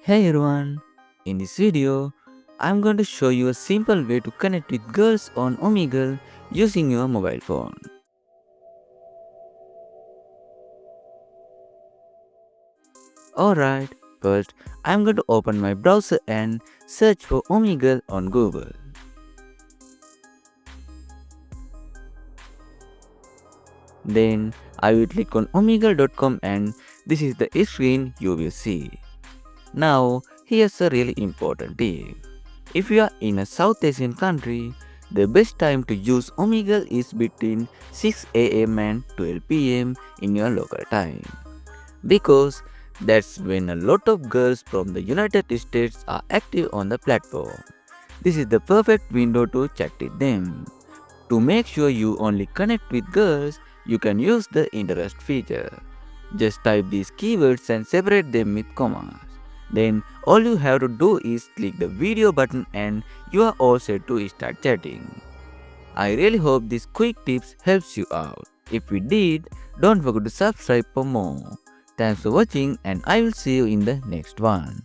Hey everyone, in this video, I'm going to show you a simple way to connect with girls on Omegle using your mobile phone. Alright, first I'm going to open my browser and search for Omegle on Google. Then I will click on omegle.com and this is the screen you will see. Now, here's a really important tip. If you are in a South Asian country, the best time to use Omegle is between 6 am and 12 pm in your local time. Because that's when a lot of girls from the United States are active on the platform. This is the perfect window to chat with them. To make sure you only connect with girls, you can use the interest feature. Just type these keywords and separate them with commas. Then all you have to do is click the video button and you are all set to start chatting. I really hope these quick tips helps you out. If we did, don't forget to subscribe for more. Thanks for watching and I will see you in the next one.